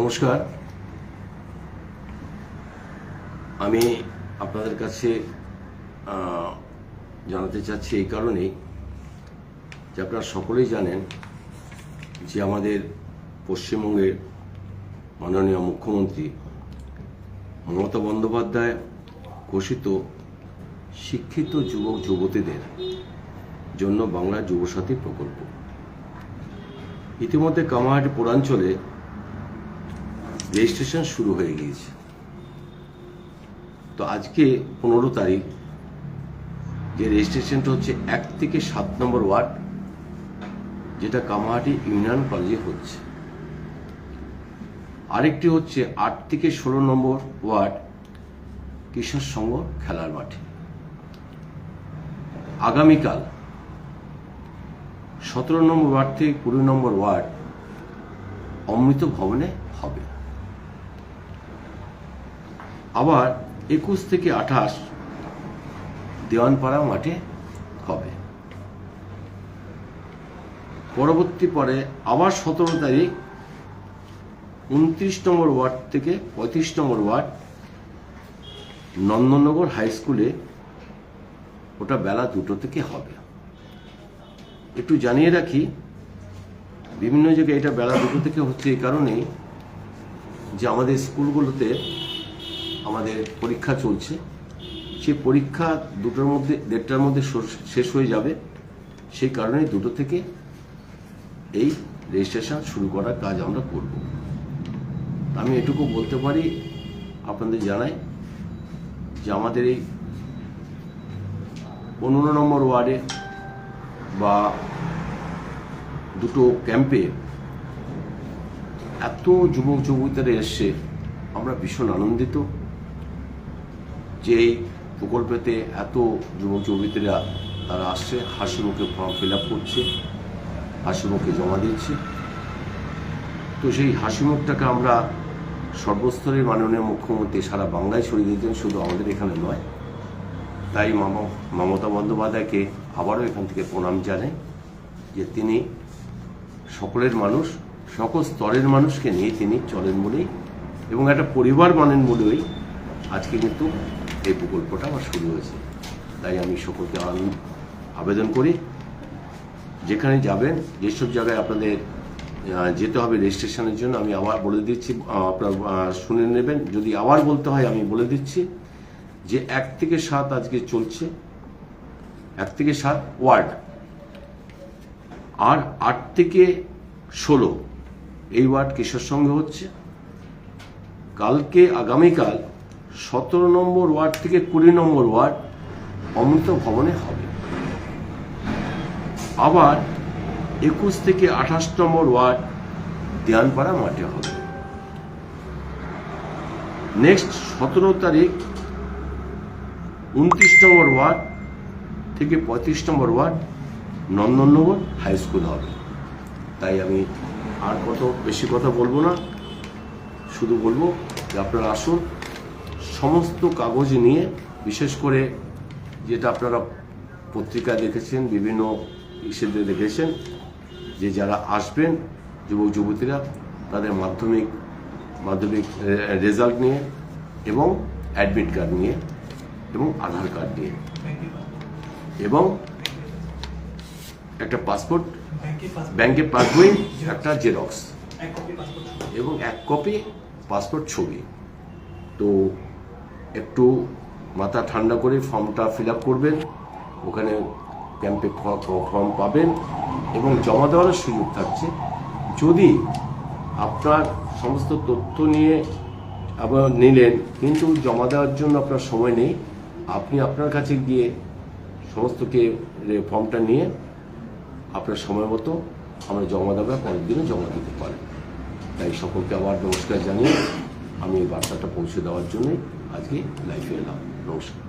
নমস্কার। আমি আপনাদের কাছে জানাতে চাচ্ছি এই কারণেই যে আপনারা সকলেই জানেন যে আমাদের পশ্চিমবঙ্গের মাননীয় মুখ্যমন্ত্রী মমতা বন্দ্যোপাধ্যায় ঘোষিত শিক্ষিত যুবক যুবতীদের জন্য বাংলা যুবসাথী প্রকল্প ইতিমধ্যে কামারহাটি পৌরাঞ্চলে রেজিস্ট্রেশন শুরু হয়ে গিয়েছে। তো আজকে 15 তারিখ যে রেজিস্ট্রেশনটা হচ্ছে 1 থেকে 7 নম্বর ওয়ার্ড, যেটা কামারহাটি ইউনিয়ন কলেজে হচ্ছে। আরেকটি হচ্ছে 8 থেকে 16 নম্বর ওয়ার্ড কিশোর সংঘ খেলার মাঠে। আগামীকাল 17 নম্বর ওয়ার্ড থেকে 20 নম্বর ওয়ার্ড অমৃত ভবনে হবে। আবার 21 থেকে 28 দেওয়ানপাড়া মাঠে হবে। পরবর্তী পরে আবার 17 তারিখ 29 নম্বর ওয়ার্ড থেকে 35 নম্বর ওয়ার্ড নন্দননগর হাই স্কুলে, ওটা বেলা 2টো থেকে হবে। একটু জানিয়ে রাখি, বিভিন্ন জায়গায় এটা বেলা 2টো থেকে হচ্ছে এই কারণেই যে আমাদের স্কুলগুলোতে আমাদের পরীক্ষা চলছে। সেই পরীক্ষা 2টোর মধ্যে 1:30টার মধ্যে শেষ হয়ে যাবে। সেই কারণে 2টো থেকে এই রেজিস্ট্রেশন শুরু করার কাজ আমরা করব। আমি এটুকু বলতে পারি, আপনাদের জানাই যে আমাদের এই 15 নম্বর ওয়ার্ডে বা দুটো ক্যাম্পে এত যুবক যুবতীরা এসছে, আমরা ভীষণ আনন্দিত যে এই প্রকল্পেতে এত যুবক যুবতীরা তারা আসছে, হাসি মুখে ফর্ম ফিল আপ করছে, হাসি মুখে জমা দিচ্ছে। তো সেই হাসি মুখটাকে আমরা সর্বস্তরের মাননীয় মুখ্যমন্ত্রী সারা বাংলায় ছড়িয়ে দিতেন, শুধু আমাদের এখানে নয়। তাই মমতা বন্দ্যোপাধ্যায়কে আবারও এখান থেকে প্রণাম জানাই যে তিনি সকলের মানুষ, সকল স্তরের মানুষকে নিয়ে তিনি চলেন বলেই এবং একটা পরিবার মানেন বলেই আজকে কিন্তু এই প্রকল্পটা আমার শুরু হয়েছে। তাই আমি সকলকে আবেদন করি, যেখানে যাবেন, যেসব জায়গায় আপনাদের যেতে হবে রেজিস্ট্রেশনের জন্য, আমি আবার বলে দিচ্ছি, আপনারা শুনে নেবেন। যদি আবার বলতে হয় আমি বলে দিচ্ছি যে 1 থেকে 7 আজকে চলছে, 1 থেকে 7 ওয়ার্ড, আর 8 থেকে 16 এই ওয়ার্ড কিশোর সংঘ হচ্ছে। কালকে আগামীকাল 17 নম্বর ওয়ার্ড থেকে 20 নম্বর ওয়ার্ড অমৃত ভবনে হবে। আবার 21 থেকে 28 নম্বর ওয়ার্ড দেওয়ানপাড়া মাঠে হবে। নেক্সট 17 তারিখ 29 নম্বর ওয়ার্ড থেকে 35 নম্বর ওয়ার্ড নন্দননগর হাই স্কুল হবে। তাই আমি আর বেশি কথা বলবো না, শুধু বলবো যে আপনারা আসুন, সমস্ত কাগজ নিয়ে, বিশেষ করে যেটা আপনারা পত্রিকা দেখেছেন, বিভিন্ন ইস্যুতে দেখেছেন যে যারা আসবেন যুবক যুবতীরা, তাদের মাধ্যমিক রেজাল্ট নিয়ে এবং অ্যাডমিট কার্ড নিয়ে এবং আধার কার্ড নিয়ে এবং একটা পাসপোর্ট, ব্যাংকের পাসবই একটা জেরক্স এবং 1 কপি পাসপোর্ট ছবি। তো একটু মাথা ঠান্ডা করে ফর্মটা ফিল আপ করবেন, ওখানে ক্যাম্পে ফর্ম পাবেন এবং জমা দেওয়ার সুযোগ থাকছে। যদি আপনার সমস্ত তথ্য নিয়ে আবার নিলেন কিন্তু জমা দেওয়ার জন্য আপনার সময় নেই, আপনি আপনার কাছে গিয়ে সমস্তকে ফর্মটা নিয়ে আপনার সময় মতো আমরা জমা দেওয়া পরের দিনে জমা দিতে পারেন। তাই সকলকে আবার নমস্কার জানিয়ে আমি এই বার্তাটা পৌঁছে দেওয়ার জন্যই আজকে লাইভে এলাম। নমস্কার।